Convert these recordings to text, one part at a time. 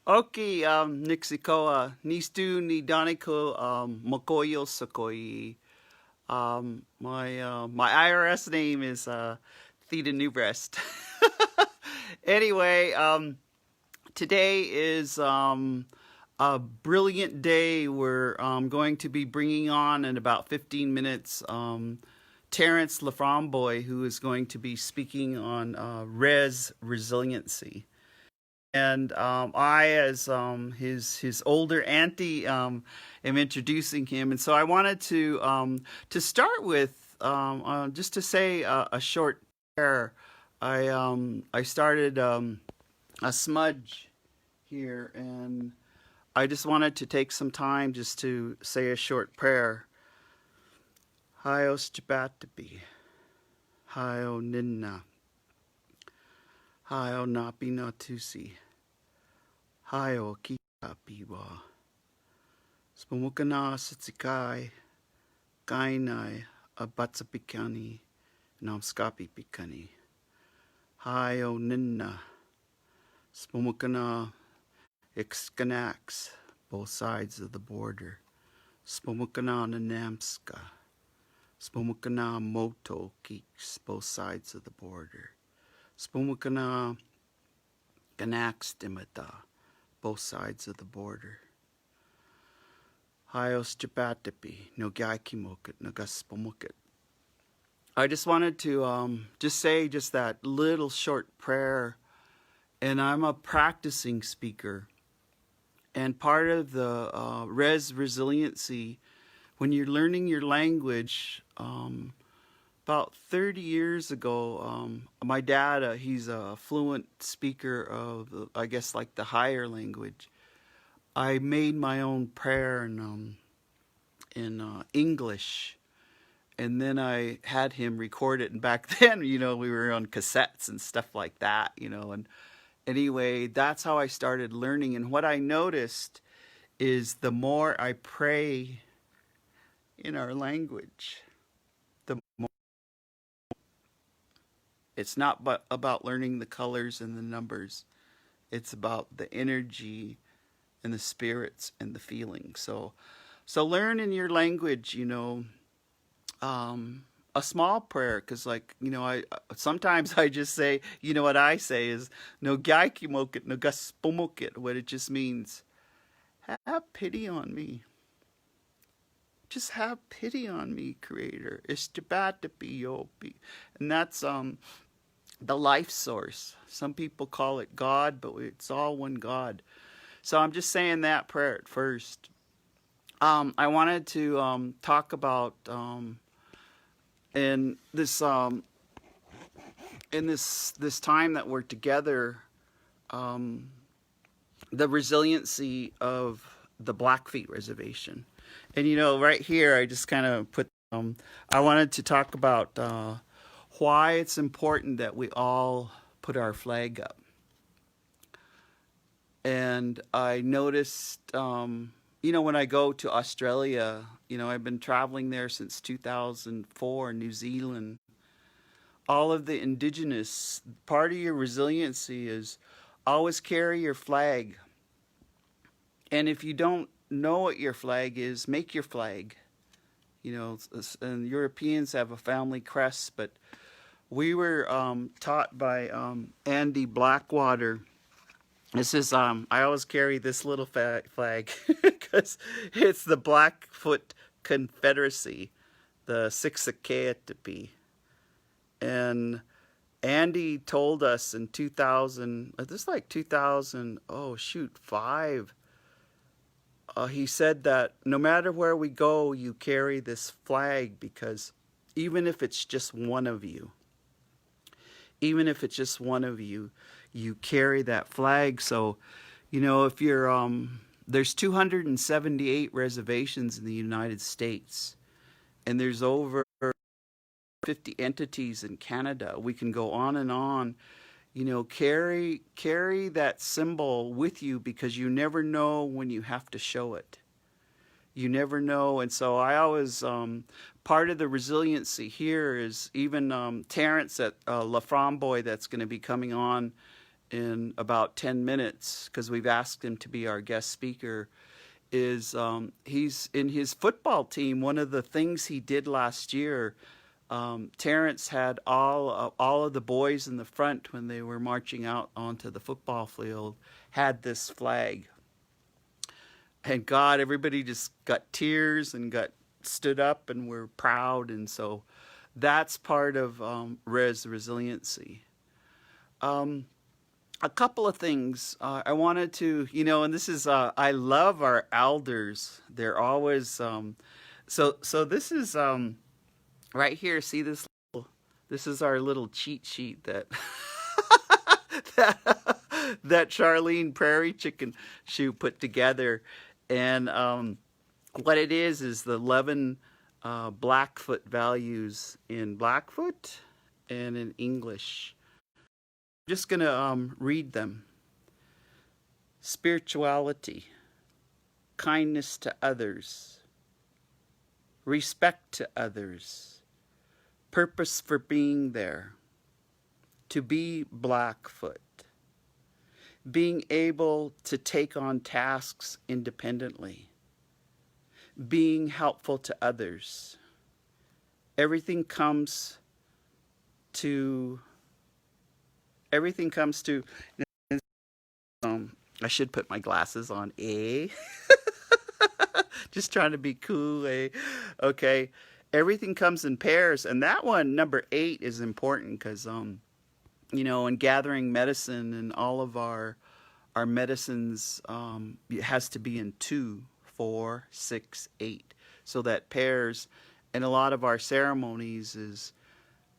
Okay, Nixikoa, Nistu ni Daniko, Mokoyo Sokoi. My IRS name is Theda Newbreast. Anyway, today is a brilliant day. We're going to be bringing on in about 15 minutes Terrance LaFromboise, who is going to be speaking on resiliency. And I, as his older auntie, am introducing him. And so I wanted to start with just to say a short prayer. I started a smudge here, and I just wanted to take some time just to say a short prayer. Hios Jabatabi, Hio Ninna, Hio Napi Natusi. Hayo kita piwa. Spumukana sitsikai, kainai, abatsa pikani, namskapi pikani. Hayo ninna. Spumukana ixkanax, both sides of the border. Spumukana nanamska. Spumukana moto keeks, both sides of the border. Spumukana ganax dimata, both sides of the border. Hios Jabatapi, no gaikimokit, no gaspomukit. I just wanted to just say just that little short prayer. And I'm a practicing speaker. And part of the resiliency, when you're learning your language, about 30 years ago, my dad, he's a fluent speaker of, I guess, like the higher language. I made my own prayer in English, and then I had him record it. And back then, we were on cassettes and stuff like that, And anyway, that's how I started learning. And what I noticed is the more I pray in our language, the more. It's not about learning the colors and the numbers. It's about the energy and the spirits and the feelings. So learn in your language, a small prayer, because I sometimes I just say, what I say is no gaikimokit, no gaspomokit, what it just means. Have pity on me. Just have pity on me, Creator. Ishtabatapi yopi. And that's the life source. Some people call it God, but it's all one God. So I'm just saying that prayer at first. I wanted to talk about in this this time that we're together, the resiliency of the Blackfeet Reservation. And right here, I just kind of put. I wanted to talk about why it's important that we all put our flag up. And I noticed, when I go to Australia, I've been traveling there since 2004, New Zealand. All of the indigenous, part of your resiliency is always carry your flag. And if you don't know what your flag is, make your flag. And Europeans have a family crest, but we were taught by Andy Blackwater. This is I always carry this little flag because it's the Blackfoot Confederacy, the Siksikatepi. And Andy told us in 2000, this is like 2000, 5. He said that no matter where we go, you carry this flag, because even if it's just one of you, you carry that flag. So, if you're, there's 278 reservations in the United States, and there's over 50 entities in Canada. We can go on and on. Carry that symbol with you, because you never know when you have to show it. You never know. And so I always, part of the resiliency here is even Terrance at LaFromboise, that's going to be coming on in about 10 minutes, because we've asked him to be our guest speaker, is he's in his football team. One of the things he did last year, Terrance had all of the boys in the front when they were marching out onto the football field had this flag. And God, everybody just got tears and got stood up and were proud. And so that's part of resiliency. A couple of things I wanted to, and this is, I love our elders. They're always, so this is right here. See this? This is our little cheat sheet that that Charlene Prairie Chicken Shoe put together. And what it is the 11 Blackfoot values in Blackfoot and in English. I'm just going to read them. Spirituality, kindness to others, respect to others, purpose for being there, to be Blackfoot, being able to take on tasks independently, being helpful to others. Everything comes to I should put my glasses on, just trying to be cool, okay. Everything comes in pairs, and that one, number 8, is important because in gathering medicine and all of our medicines, it has to be in 2, 4, 6, 8. So that pairs, and a lot of our ceremonies is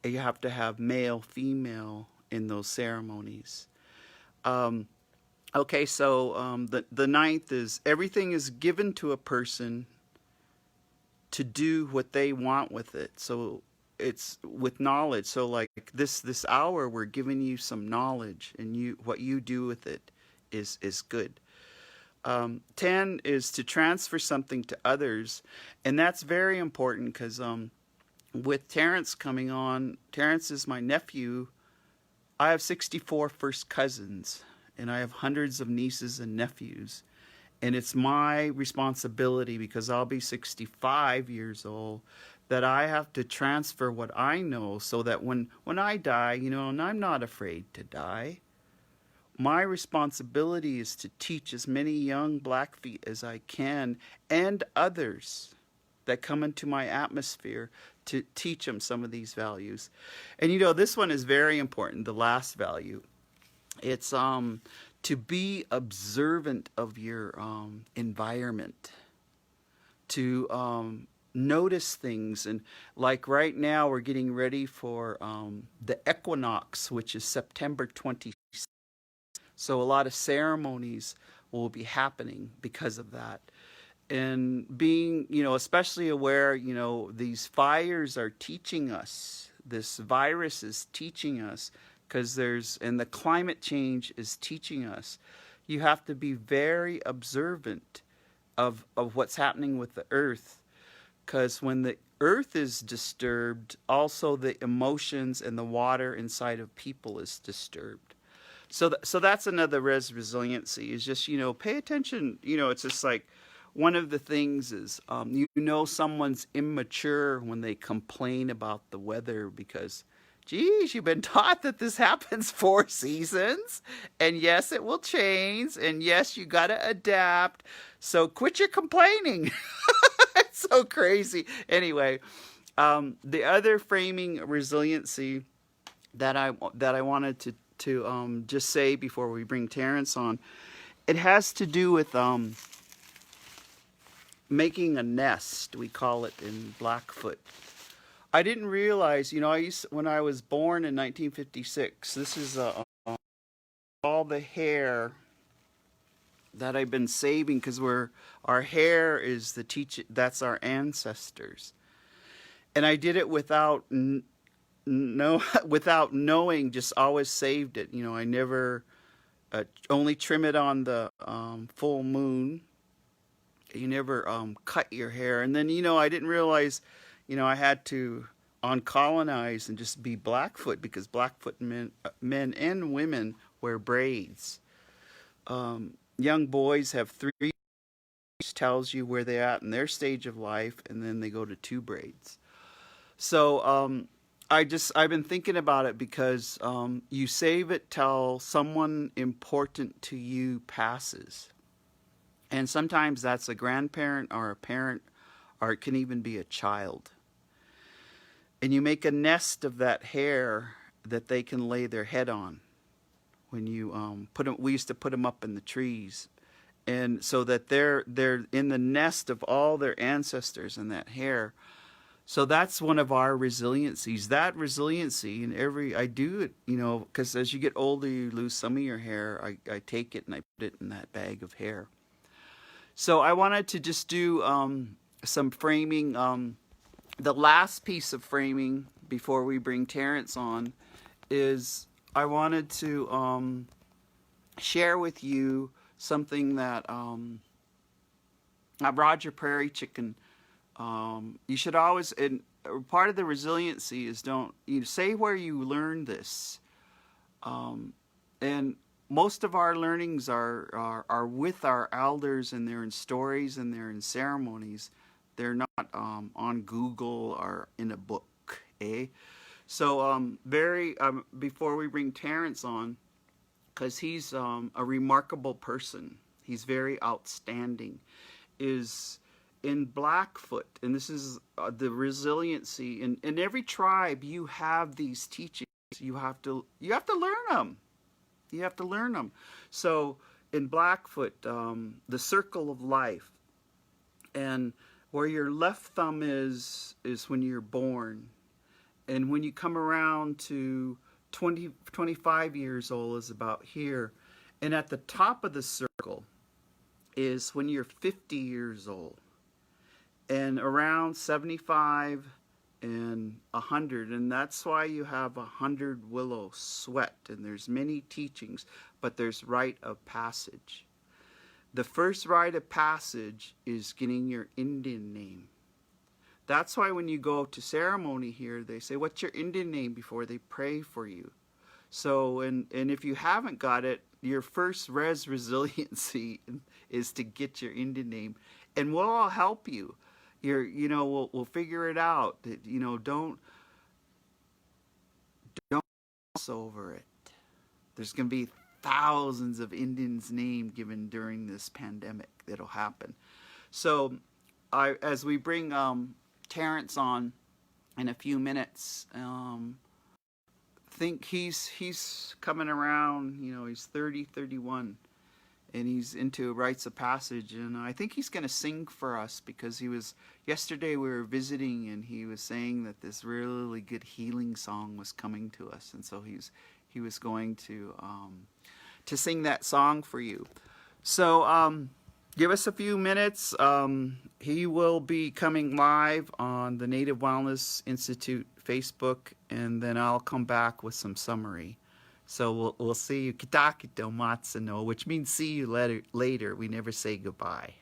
you have to have male, female in those ceremonies. Okay, so the 9th is everything is given to a person to do what they want with it. So it's with knowledge. So like this hour, we're giving you some knowledge, and what you do with it is good. 10 is to transfer something to others, and that's very important because with Terrance coming on, Terrance is my nephew. I have 64 first cousins, and I have hundreds of nieces and nephews. And it's my responsibility, because I'll be 65 years old, that I have to transfer what I know so that when I die, and I'm not afraid to die, my responsibility is to teach as many young Blackfeet as I can, and others that come into my atmosphere, to teach them some of these values. And this one is very important, the last value. It's to be observant of your environment, to notice things. And like right now, we're getting ready for the equinox, which is September 26th. So a lot of ceremonies will be happening because of that. And being, especially aware, these fires are teaching us, this virus is teaching us, because and the climate change is teaching us. You have to be very observant of what's happening with the earth, because when the earth is disturbed, also the emotions and the water inside of people is disturbed. So that's another resiliency, is just, pay attention. It's just like, one of the things is, someone's immature when they complain about the weather, because, geez, you've been taught that this happens 4 seasons, and yes, it will change, and yes, you got to adapt. So quit your complaining. It's so crazy. Anyway, the other framing resiliency that I wanted to just say before we bring Terrance on, it has to do with making a nest, we call it in Blackfoot. I didn't realize, when I was born in 1956, this is all the hair that I've been saving, because our hair is that's our ancestors. And I did it without knowing, just always saved it. I never only trim it on the full moon. You never cut your hair. And then, I didn't realize, I had to uncolonize and just be Blackfoot, because Blackfoot men and women wear braids. Young boys have 3, which tells you where they're at in their stage of life, and then they go to 2 braids. So I've been thinking about it because you save it till someone important to you passes. And sometimes that's a grandparent or a parent, or it can even be a child. And you make a nest of that hair that they can lay their head on. When you put them, we used to put them up in the trees, and so that they're in the nest of all their ancestors in that hair. So that's one of our resiliencies. That resiliency, and I do it, because as you get older, you lose some of your hair. I take it and I put it in that bag of hair. So I wanted to just do some framing. The last piece of framing before we bring Terrance on is I wanted to share with you something that Roger Prairie Chicken. You should always, and part of the resiliency is don't say where you learned this, and most of our learnings are with our elders, and they're in stories and they're in ceremonies. They're not on Google or in a book, eh? So before we bring Terrance on, because he's a remarkable person, he's very outstanding, is in Blackfoot, and this is the resiliency. In every tribe, you have these teachings. You have to learn them. You have to learn them. So in Blackfoot, the circle of life, and where your left thumb is when you're born, and when you come around to 25 years old is about here, and at the top of the circle is when you're 50 years old, and around 75 and 100, and that's why you have 100 willow sweat, and there's many teachings, but there's rite of passage. The first rite of passage is getting your Indian name. That's why when you go to ceremony here, they say, what's your Indian name, before they pray for you. So, and if you haven't got it, your first resiliency is to get your Indian name, and we'll all help you. We'll figure it out. Don't gloss over it. There's going to be thousands of Indians' names given during this pandemic that'll happen. So, as we bring Terrance on in a few minutes, think he's coming around. He's 30, 31. And he's into rites of passage, and I think he's going to sing for us, because yesterday we were visiting, and he was saying that this really good healing song was coming to us, and so he was going to sing that song for you. So give us a few minutes. He will be coming live on the Native Wellness Institute Facebook, and then I'll come back with some summary. So we'll see you, kitakito matsano, which means see you later. We never say goodbye.